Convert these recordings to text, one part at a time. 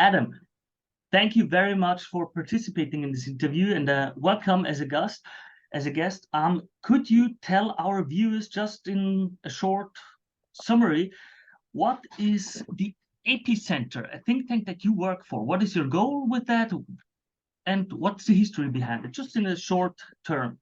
Adam, thank you very much for participating in this interview and welcome as a guest. Could you tell our viewers just in a short summary, what is the EPICENTER, a think tank that you work for? What is your goal with that? And what's the history behind it, just in a short term?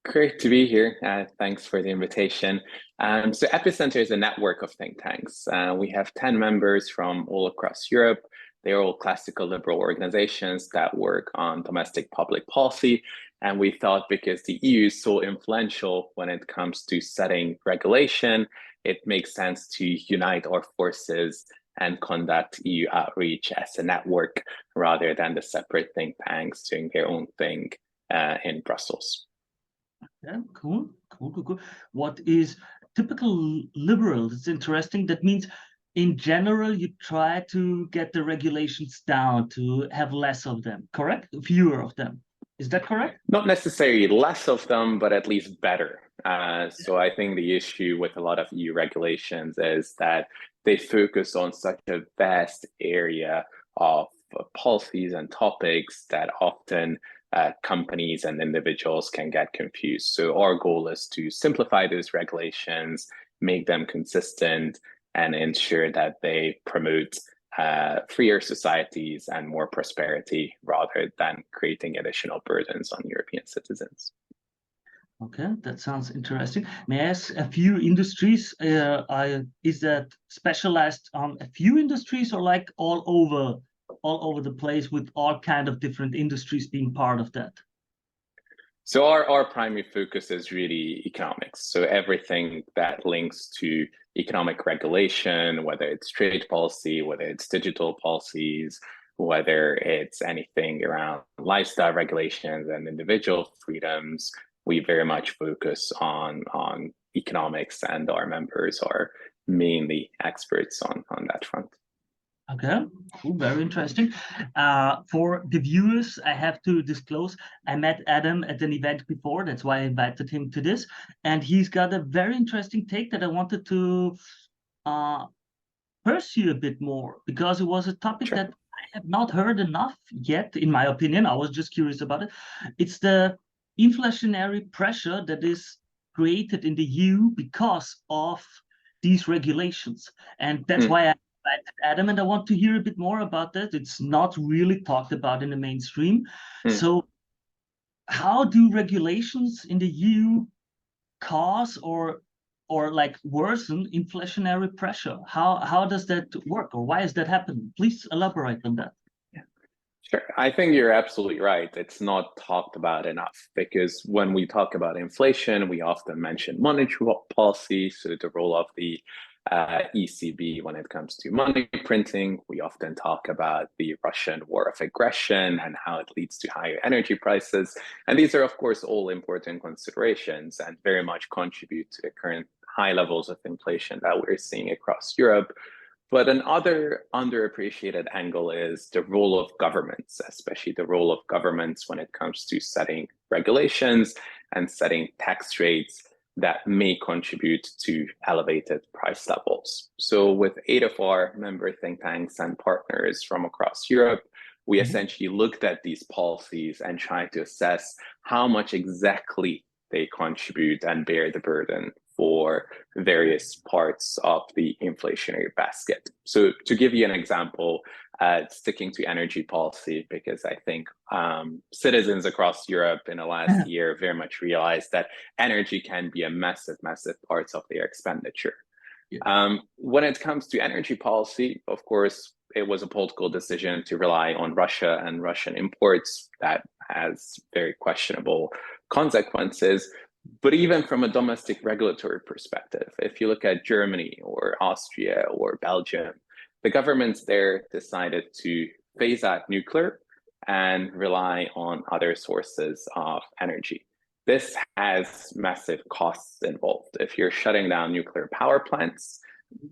Great to be here. Thanks for the invitation. So EPICENTER is a network of think tanks. We have 10 members from all across Europe. They're all classical liberal organizations that work on domestic public policy. And we thought because the EU is so influential when it comes to setting regulation, it makes sense to unite our forces and conduct EU outreach as a network rather than the separate think tanks doing their own thing in Brussels. Yeah, cool. What is typical liberal? It's interesting. That means in general, you try to get the regulations down, to have less of them, correct? Fewer of them. Is that correct? Not necessarily less of them, but at least better. So I think the issue with a lot of EU regulations is that they focus on such a vast area of policies and topics that often companies and individuals can get confused. So our goal is to simplify those regulations, make them consistent, and ensure that they promote freer societies and more prosperity rather than creating additional burdens on European citizens. Okay, that sounds interesting. May I ask, a few industries, is that specialized on a few industries or like all over the place with all kind of different industries being part of that? So our primary focus is really economics. So everything that links to economic regulation, whether it's trade policy, whether it's digital policies, whether it's anything around lifestyle regulations and individual freedoms, we very much focus on economics, and our members are mainly experts on that front. Okay, cool, very interesting. For the viewers, I have to disclose, I met Adam at an event before, that's why I invited him to this, and he's got a very interesting take that I wanted to pursue a bit more, because it was a topic that I have not heard enough yet, in my opinion. I was just curious about it. It's the inflationary pressure that is created in the EU because of these regulations. And that's why I invited Adam, and I want to hear a bit more about that. It's not really talked about in the mainstream. So how do regulations in the EU cause or like worsen inflationary pressure? How does that work, or why is that happening? Please elaborate on that. Sure. I think you're absolutely right. It's not talked about enough, because when we talk about inflation, we often mention monetary policy, so the role of the ECB when it comes to money printing. We often talk about the Russian war of aggression and how it leads to higher energy prices. And these are, of course, all important considerations and very much contribute to the current high levels of inflation that we're seeing across Europe. But another underappreciated angle is the role of governments, especially the role of governments when it comes to setting regulations and setting tax rates that may contribute to elevated price levels. So with 8 of our member think tanks and partners from across Europe, we essentially looked at these policies and tried to assess how much exactly they contribute and bear the burden for various parts of the inflationary basket. So to give you an example, sticking to energy policy, because I think citizens across Europe in the last year very much realized that energy can be a massive part of their expenditure. When it comes to energy policy, of course, it was a political decision to rely on Russia and Russian imports that has very questionable consequences. But even from a domestic regulatory perspective, if you look at Germany or Austria or Belgium, the governments there decided to phase out nuclear and rely on other sources of energy. This has massive costs involved. If you're shutting down nuclear power plants,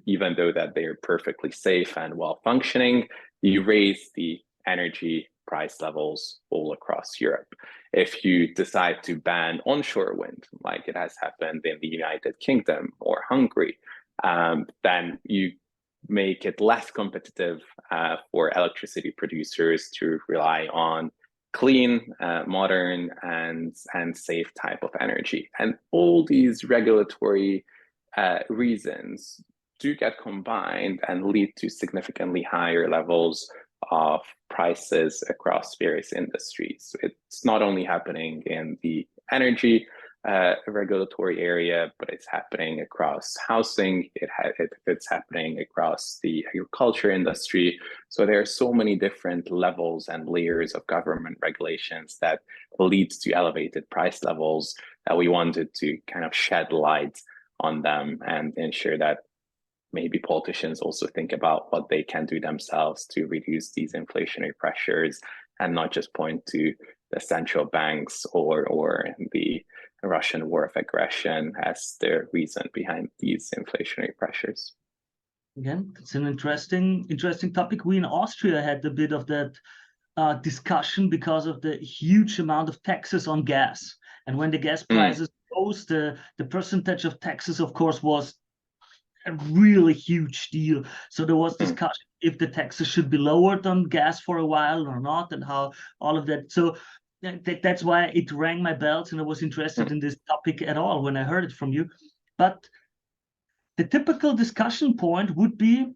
even though that they're perfectly safe and well functioning, you raise the energy price levels all across Europe. If you decide to ban onshore wind, like it has happened in the United Kingdom or Hungary, then you make it less competitive for electricity producers to rely on clean, modern, and safe type of energy. And all these regulatory reasons do get combined and lead to significantly higher levels of prices across various industries. It's not only happening in the energy regulatory area, but it's happening across housing. It's happening across the agriculture industry. So there are so many different levels and layers of government regulations that leads to elevated price levels that we wanted to kind of shed light on them and ensure that maybe politicians also think about what they can do themselves to reduce these inflationary pressures and not just point to the central banks or the Russian war of aggression as the reason behind these inflationary pressures. Again, it's an interesting topic. We in Austria had a bit of that discussion because of the huge amount of taxes on gas. And when the gas prices rose, the percentage of taxes, of course, was a really huge deal. So there was discussion if the taxes should be lowered on gas for a while or not, and how all of that. So that's why it rang my bells, and I was interested in this topic at all when I heard it from you. But the typical discussion point would be,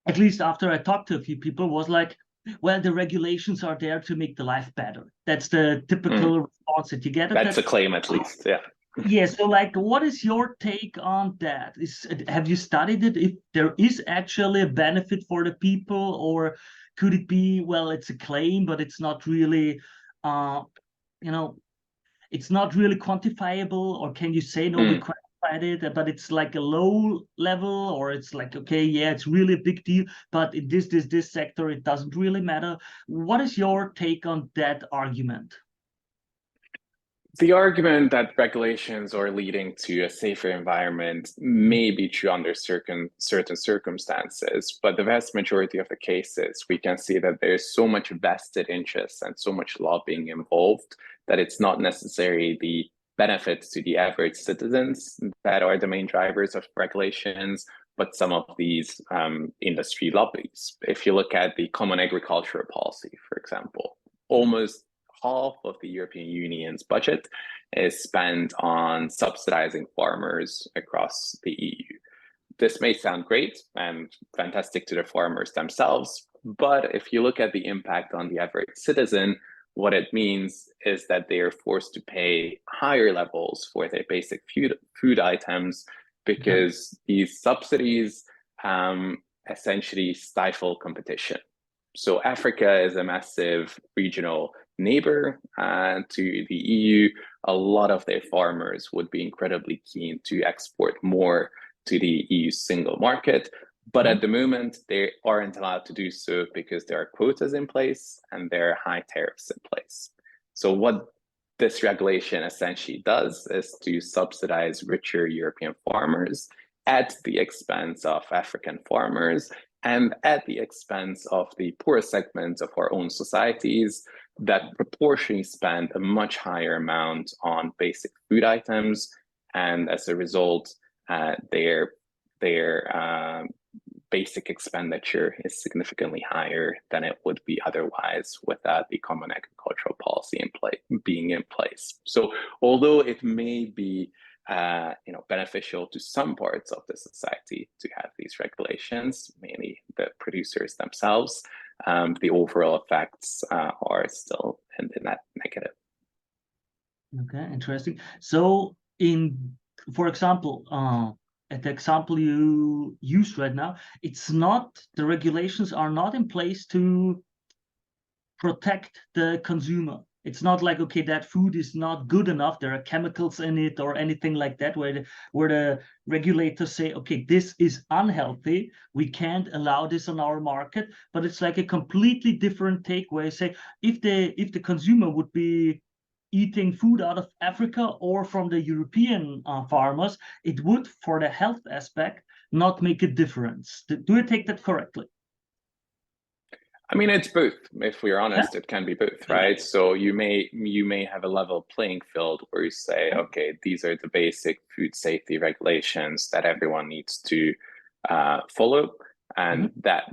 at least after I talked to a few people, was like, well, the regulations are there to make the life better. That's the typical response that you get. That's a claim, at least, yeah. Yeah, so like, what is your take on that? Have you studied it? If there is actually a benefit for the people, or could it be, well, it's a claim, but it's not really, it's not really quantifiable, or can you say, no, we quantified it, but it's like a low level, or it's like, okay, yeah, it's really a big deal, but in this sector, it doesn't really matter. What is your take on that argument? The argument that regulations are leading to a safer environment may be true under certain circumstances, but the vast majority of the cases, we can see that there's so much vested interest and so much lobbying involved that it's not necessarily the benefits to the average citizens that are the main drivers of regulations, but some of these industry lobbies. If you look at the Common Agricultural Policy, for example, almost half of the European Union's budget is spent on subsidizing farmers across the EU. This may sound great and fantastic to the farmers themselves, but if you look at the impact on the average citizen, what it means is that they are forced to pay higher levels for their basic food items because these subsidies essentially stifle competition. So Africa is a massive regional neighbor to the EU. A lot of their farmers would be incredibly keen to export more to the EU single market. But at the moment, they aren't allowed to do so because there are quotas in place and there are high tariffs in place. So what this regulation essentially does is to subsidize richer European farmers at the expense of African farmers and at the expense of the poorest segments of our own societies that proportionally spend a much higher amount on basic food items. And as a result, their basic expenditure is significantly higher than it would be otherwise without the Common Agricultural Policy being in place. So although it may be beneficial to some parts of the society to have these regulations, mainly the producers themselves, the overall effects are still in the net negative. Okay, interesting. So for example, at the example you used right now, the regulations are not in place to protect the consumer. It's not like, okay, that food is not good enough, there are chemicals in it or anything like that, where the regulators say, okay, this is unhealthy, we can't allow this on our market. But it's like a completely different take, where you say, if the consumer would be eating food out of Africa or from the European farmers, it would, for the health aspect, not make a difference. Do I take that correctly? I mean, it's both. If we're honest, it can be both, right? So you may have a level playing field where you say, okay, these are the basic food safety regulations that everyone needs to follow. and that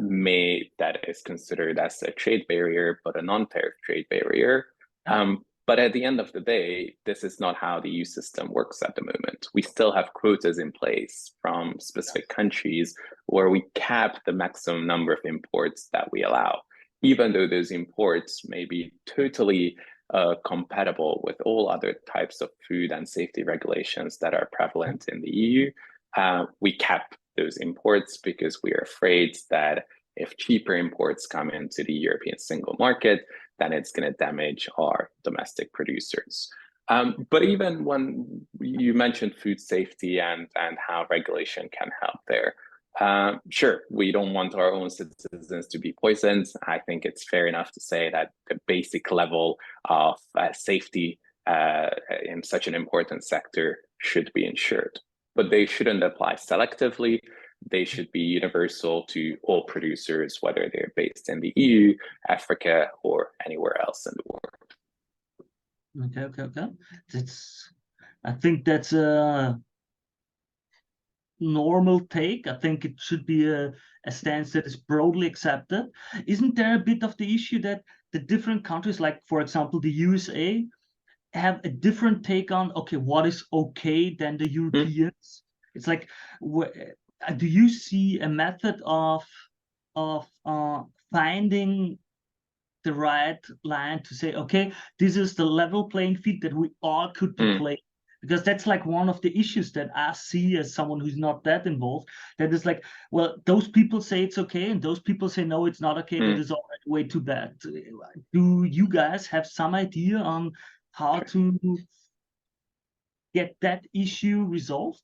is considered as a trade barrier, but a non-tariff trade barrier. But at the end of the day, this is not how the EU system works at the moment. We still have quotas in place from specific countries where we cap the maximum number of imports that we allow, even though those imports may be totally compatible with all other types of food and safety regulations that are prevalent in the EU. We cap those imports because we are afraid that if cheaper imports come into the European single market, then it's going to damage our domestic producers. But even when you mentioned food safety and how regulation can help there, sure, we don't want our own citizens to be poisoned. I think it's fair enough to say that the basic level of safety in such an important sector should be ensured, but they shouldn't apply selectively. They should be universal to all producers, whether they're based in the EU, Africa, or anywhere else in the world. Okay. I think that's a normal take. I think it should be a stance that is broadly accepted. Isn't there a bit of the issue that the different countries, like for example the USA, have a different take on what is okay than the Europeans? It's like, do you see a method of finding the right line to say, okay, this is the level playing field that we all could play? Because that's like one of the issues that I see as someone who's not that involved, that is like, well, those people say it's okay and those people say no, it's not okay, that is already way too bad. Do you guys have some idea on how to get that issue resolved?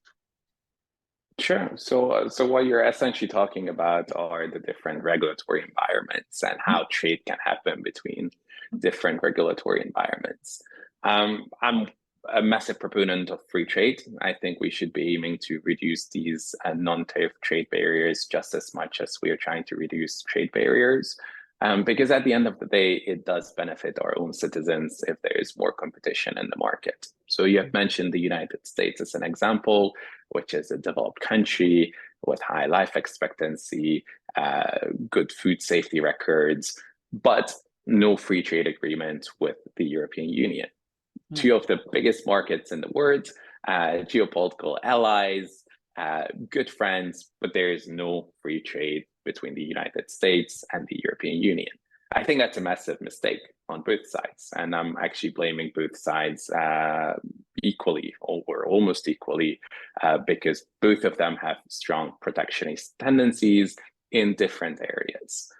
Sure. So what you're essentially talking about are the different regulatory environments and how trade can happen between different regulatory environments. I'm a massive proponent of free trade. I think we should be aiming to reduce these non-tariff trade barriers just as much as we are trying to reduce trade barriers. Because at the end of the day, it does benefit our own citizens if there is more competition in the market. So you have mentioned the United States as an example, which is a developed country with high life expectancy, good food safety records, but no free trade agreement with the European Union. Two of the biggest markets in the world, geopolitical allies, good friends, but there is no free trade between the United States and the European Union. I think that's a massive mistake on both sides. And I'm actually blaming both sides equally or almost equally because both of them have strong protectionist tendencies in different areas.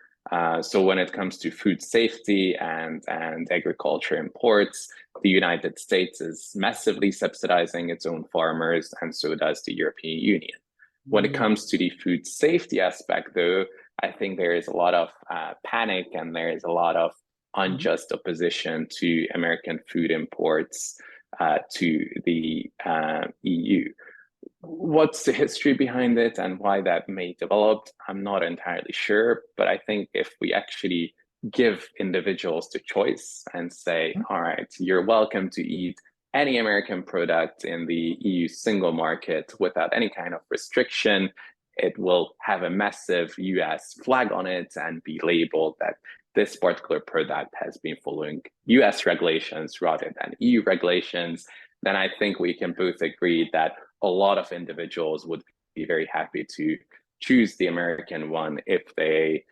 So when it comes to food safety and agriculture imports, the United States is massively subsidizing its own farmers, and so does the European Union. When it comes to the food safety aspect, though, I think there is a lot of panic and there is a lot of unjust opposition to American food imports to the EU. What's the history behind it and why that may develop? I'm not entirely sure, but I think if we actually give individuals the choice and say, all right, you're welcome to eat any American product in the EU single market without any kind of restriction, it will have a massive US flag on it and be labeled that this particular product has been following US regulations rather than EU regulations. Then I think we can both agree that a lot of individuals would be very happy to choose the American one if they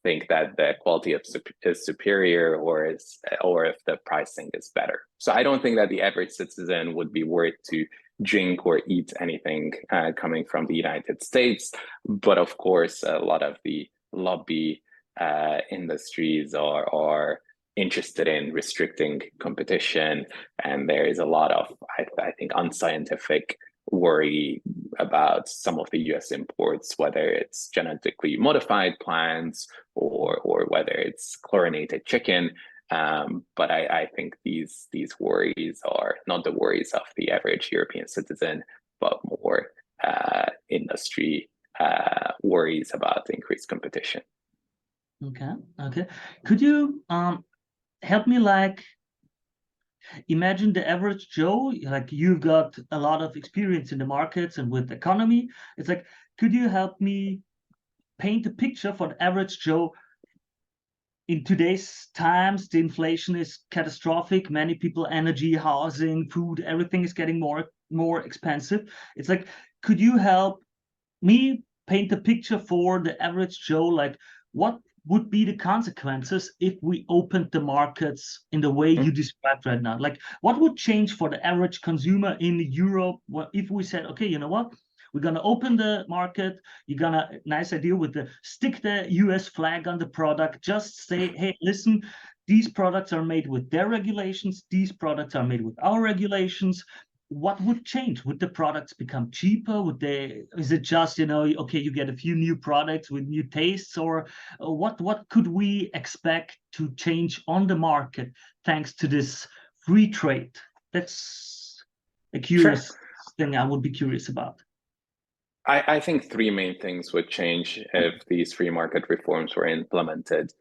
think that the quality is superior or if the pricing is better. So I don't think that the average citizen would be worried to drink or eat anything coming from the United States. But of course, a lot of the lobby industries are interested in restricting competition, and there is a lot of, I think, unscientific worry about some of the US imports, whether it's genetically modified plants or whether it's chlorinated chicken. But I think these worries are not the worries of the average European citizen, but more industry worries about increased competition. Okay. Could you help me, like, imagine the average Joe, like you've got a lot of experience in the markets and with the economy. It's like, could you help me paint a picture for the average Joe. In today's times, the inflation is catastrophic. Many people, energy, housing, food, everything is getting more expensive. It's like, could you help me paint a picture for the average Joe? Like, what would be the consequences if we opened the markets in the way you described right now? Like, what would change for the average consumer in Europe if we said, okay, you know what? We're gonna open the market. You're gonna, nice idea with the stick the US flag on the product. Just say, hey, listen, these products are made with their regulations. These products are made with our regulations. What would change? Would the products become cheaper? Is it just, okay, you get a few new products with new tastes, or what could we expect to change on the market thanks to this free trade? That's a curious thing I would be curious about. I think three main things would change if these free market reforms were implemented.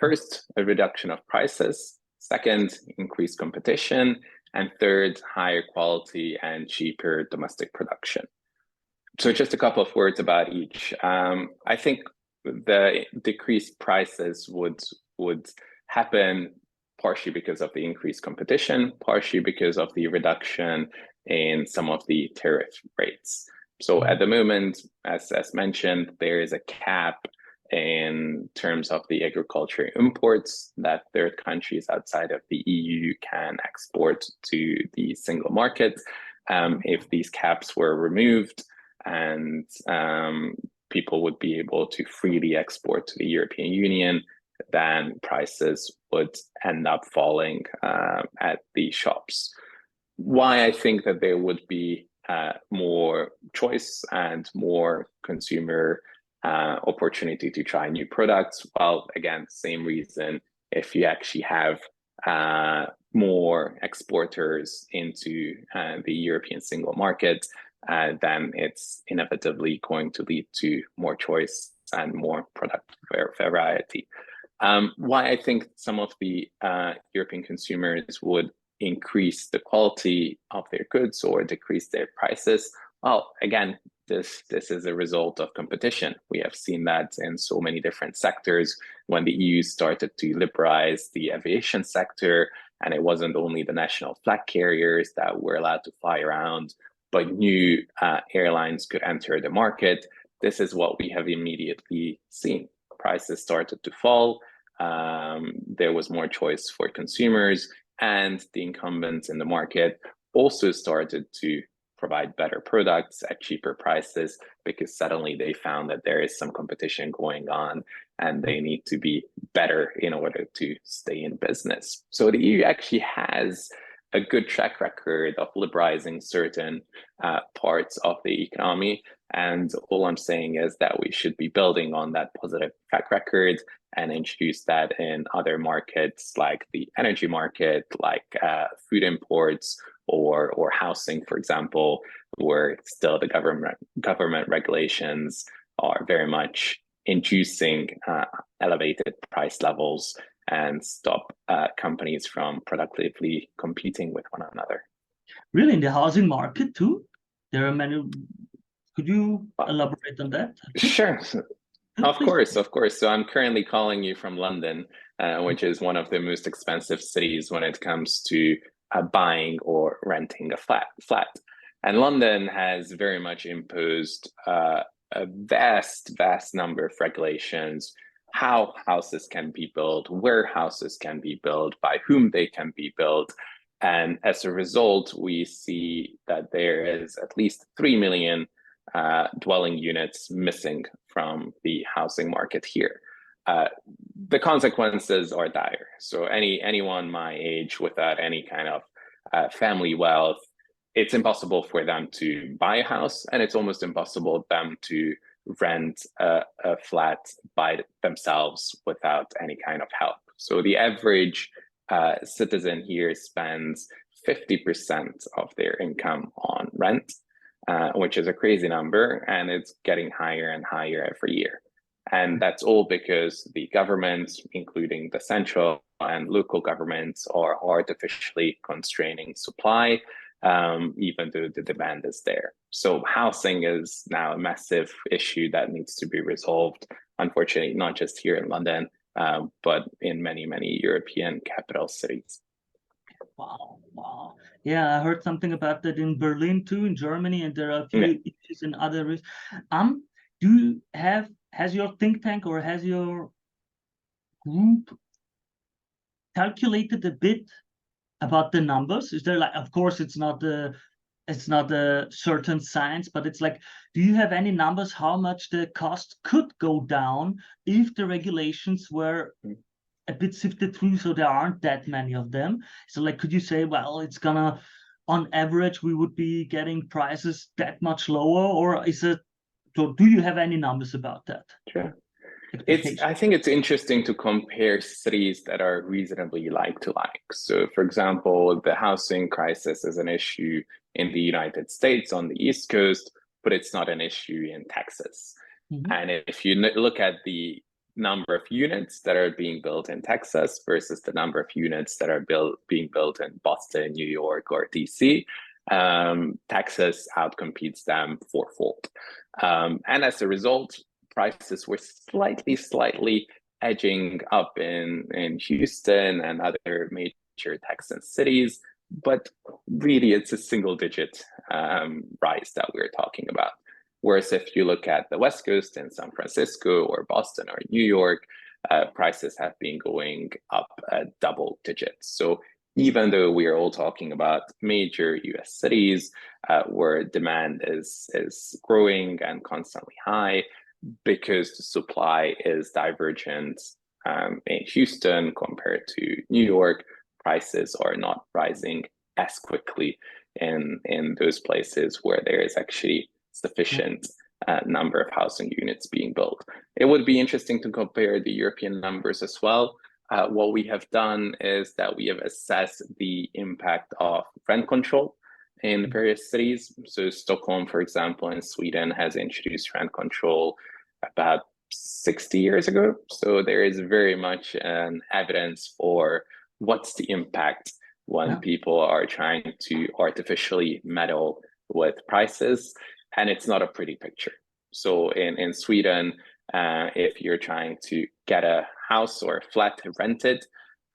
First, a reduction of prices. Second, increased competition. And third, higher quality and cheaper domestic production. So just a couple of words about each. I think the decreased prices would happen partially because of the increased competition, partially because of the reduction in some of the tariff rates. So at the moment, as mentioned, there is a cap in terms of the agriculture imports that third countries outside of the EU can export to the single market. If these caps were removed and people would be able to freely export to the European Union, then prices would end up falling at the shops. Why I think that there would be more choice and more consumer opportunity to try new products. Well, again, same reason. If you actually have more exporters into the European single market, then it's inevitably going to lead to more choice and more product variety. Why I think some of the European consumers would increase the quality of their goods or decrease their prices. Well, again, this is a result of competition. We have seen that in so many different sectors when the EU started to liberalize the aviation sector, and it wasn't only the national flag carriers that were allowed to fly around, but new airlines could enter the market. This is what we have immediately seen. Prices started to fall. There was more choice for consumers, and the incumbents in the market also started to provide better products at cheaper prices because suddenly they found that there is some competition going on and they need to be better in order to stay in business. So the EU actually has a good track record of liberalizing certain parts of the economy. And all I'm saying is that we should be building on that positive track record and introduce that in other markets like the energy market, like food imports or housing, for example, where still the government regulations are very much inducing elevated price levels and stop companies from productively competing with one another. Really, in the housing market too? There are many. Could you elaborate on that? Sure. Of course. So I'm currently calling you from London, which is one of the most expensive cities when it comes to buying or renting a flat. And London has very much imposed a vast number of regulations, how houses can be built, where houses can be built, by whom they can be built. And as a result, we see that there is at least 3 million dwelling units missing from the housing market here. The consequences are dire. So anyone my age without any kind of family wealth, it's impossible for them to buy a house, and it's almost impossible for them to rent a flat by themselves without any kind of help. So the average citizen here spends 50% of their income on rent, which is a crazy number, and it's getting higher and higher every year. And that's all because the government, including the central and local governments, are artificially constraining supply. even though the demand is there. So housing is now a massive issue that needs to be resolved, unfortunately, not just here in London, but in many, many European capital cities. Wow, wow. Yeah, I heard something about that in Berlin too, in Germany, and there are a few issues in other areas. Has your think tank or has your group calculated a bit about the numbers? Is there, like, of course it's not a certain science, but it's like, do you have any numbers how much the cost could go down if the regulations were a bit sifted through, so there aren't that many of them? So, like, could you say, well, it's gonna, on average, we would be getting prices that much lower, or is it, so do you have any numbers about that? Sure. I think it's interesting to compare cities that are reasonably like to like. So, for example, the housing crisis is an issue in the United States on the East Coast, but it's not an issue in Texas. And if you look at the number of units that are being built in Texas versus the number of units that are being built in Boston, New York, or DC, Texas outcompetes them fourfold. And as a result, prices were slightly edging up in Houston and other major Texan cities, but really it's a single-digit rise that we're talking about. Whereas if you look at the West Coast in San Francisco or Boston or New York, prices have been going up double digits. So even though we are all talking about major US cities where demand is growing and constantly high, because the supply is divergent in Houston compared to New York, prices are not rising as quickly in those places where there is actually sufficient number of housing units being built. It would be interesting to compare the European numbers as well. What we have done is that we have assessed the impact of rent control in various cities. So Stockholm, for example, in Sweden has introduced rent control about 60 years ago. So there is very much an evidence for what's the impact when people are trying to artificially meddle with prices. And it's not a pretty picture. So in Sweden, if you're trying to get a house or a flat rented,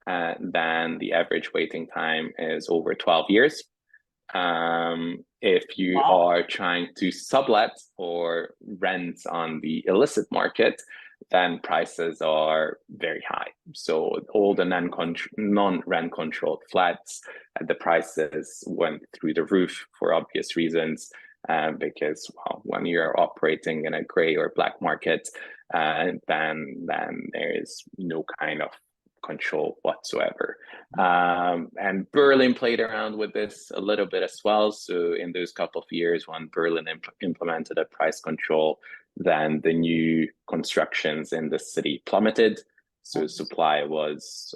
then the average waiting time is over 12 years. If you are trying to sublet or rent on the illicit market, then prices are very high. So all the non-rent controlled flats, the prices went through the roof for obvious reasons, because when you're operating in a gray or black market, then there is no kind of control whatsoever. And Berlin played around with this a little bit as well. So in those couple of years when Berlin implemented a price control, then the new constructions in the city plummeted. So supply was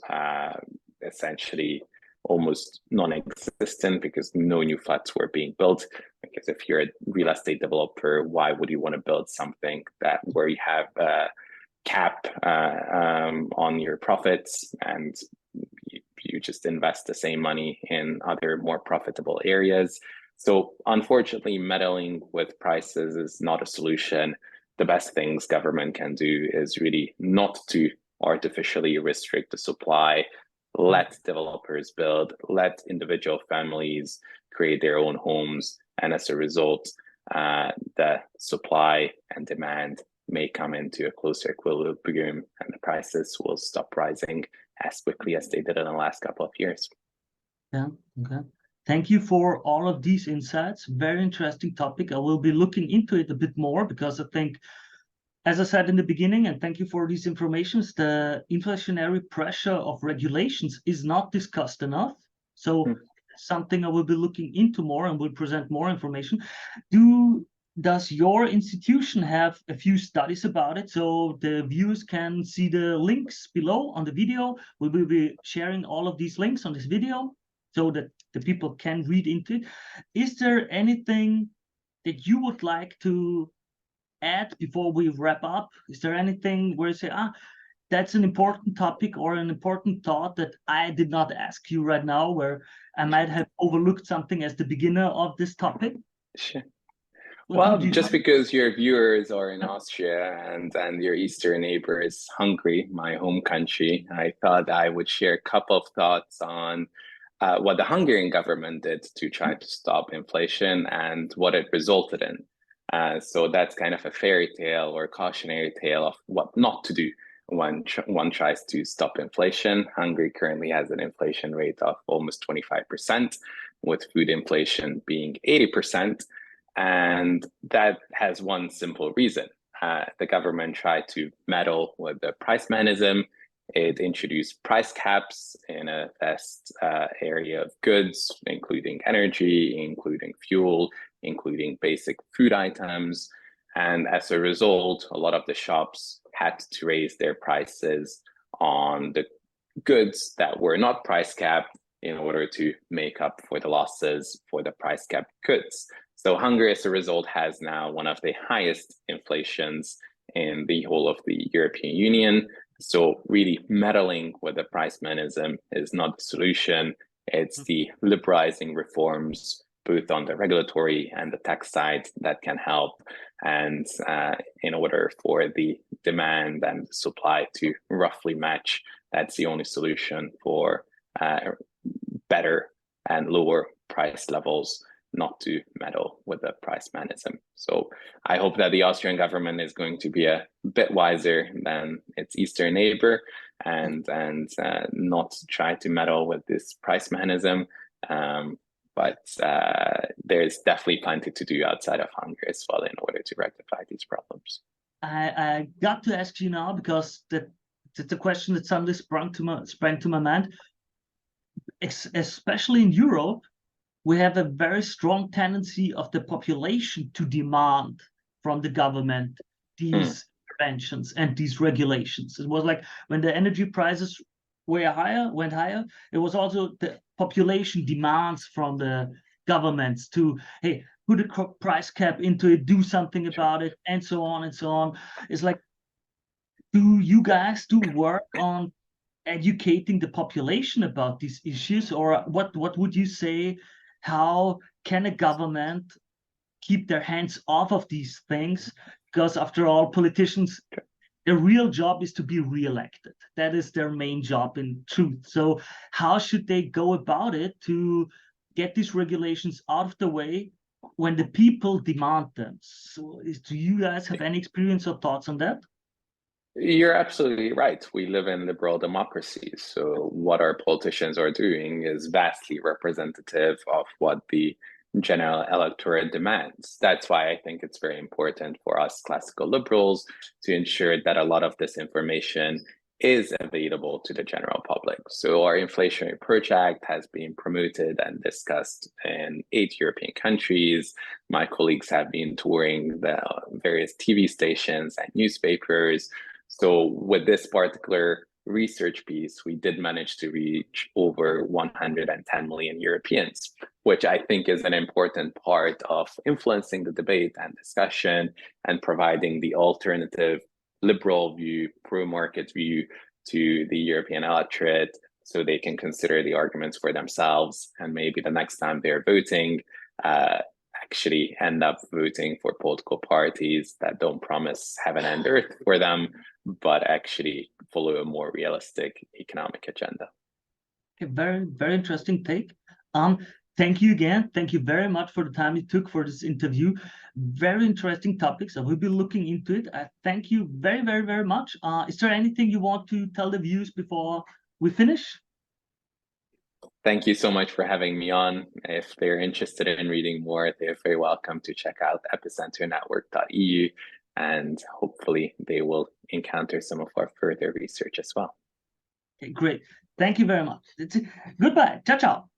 essentially almost non-existent because no new flats were being built. Because if you're a real estate developer, why would you want to build something where you have a cap on your profits and you just invest the same money in other more profitable areas? So unfortunately, meddling with prices is not a solution. The best things government can do is really not to artificially restrict the supply. Let developers build, let individual families create their own homes. And as a result, the supply and demand may come into a closer equilibrium and the prices will stop rising as quickly as they did in the last couple of years. Yeah, okay. Thank you for all of these insights. Very interesting topic. I will be looking into it a bit more because I think, as I said in the beginning, and thank you for these informations, the inflationary pressure of regulations is not discussed enough. So something I will be looking into more and will present more information. Does your institution have a few studies about it so the viewers can see the links below on the video? We will be sharing all of these links on this video so that the people can read into it. Is there anything that you would like to add before we wrap up? Is there anything where you say, that's an important topic or an important thought that I did not ask you right now, where I might have overlooked something as the beginner of this topic. Sure. What Well, would you just say? because your viewers are in Austria and your eastern neighbor is Hungary, my home country, I thought I would share a couple of thoughts on what the Hungarian government did to try to stop inflation and what it resulted in. So that's kind of a fairy tale or cautionary tale of what not to do when one tries to stop inflation. Hungary currently has an inflation rate of almost 25%, with food inflation being 80%. And that has one simple reason. The government tried to meddle with the price mechanism. It introduced price caps in a vast area of goods, including energy, including fuel, including basic food items. And as a result, a lot of the shops had to raise their prices on the goods that were not price capped in order to make up for the losses for the price capped goods. So Hungary, as a result, has now one of the highest inflations in the whole of the European Union. So really meddling with the price mechanism is not the solution. It's the liberalizing reforms, both on the regulatory and the tax side, that can help. And in order for the demand and supply to roughly match, that's the only solution for better and lower price levels, not to meddle with the price mechanism. So I hope that the Austrian government is going to be a bit wiser than its eastern neighbor and not try to meddle with this price mechanism. But there's definitely plenty to do outside of Hungary as well in order to rectify these problems. I got to ask you now because that's a question that suddenly sprang to my mind. Especially in Europe, we have a very strong tendency of the population to demand from the government these interventions and these regulations. It was like when the energy prices went higher, it was also the population demands from the governments to, hey, put a price cap into it, do something about it, and so on and so on. It's like, do you guys do work on educating the population about these issues, or what would you say? How can a government keep their hands off of these things? Because after all, politicians, their real job is to be re-elected. That is their main job in truth. So how should they go about it to get these regulations out of the way when the people demand them? So do you guys have any experience or thoughts on that? You're absolutely right. We live in liberal democracies. So what our politicians are doing is vastly representative of what the general electorate demands. That's why I think it's very important for us classical liberals to ensure that a lot of this information is available to the general public. So our Inflationary project has been promoted and discussed in 8 European countries. My colleagues have been touring the various TV stations and newspapers. So with this particular research piece, we did manage to reach over 110 million Europeans, which I think is an important part of influencing the debate and discussion and providing the alternative liberal view, pro-market view to the European electorate so they can consider the arguments for themselves. And maybe the next time they're voting, actually end up voting for political parties that don't promise heaven and earth for them, but actually follow a more realistic economic agenda. Okay, very, very interesting take. Thank you again. Thank you very much for the time you took for this interview. Very interesting topics. I will be looking into it. I thank you very, very, very much. Is there anything you want to tell the viewers before we finish? Thank you so much for having me on. If they're interested in reading more, they're very welcome to check out epicenternetwork.eu, and hopefully they will encounter some of our further research as well. Okay, great. Thank you very much. Goodbye. Ciao, ciao.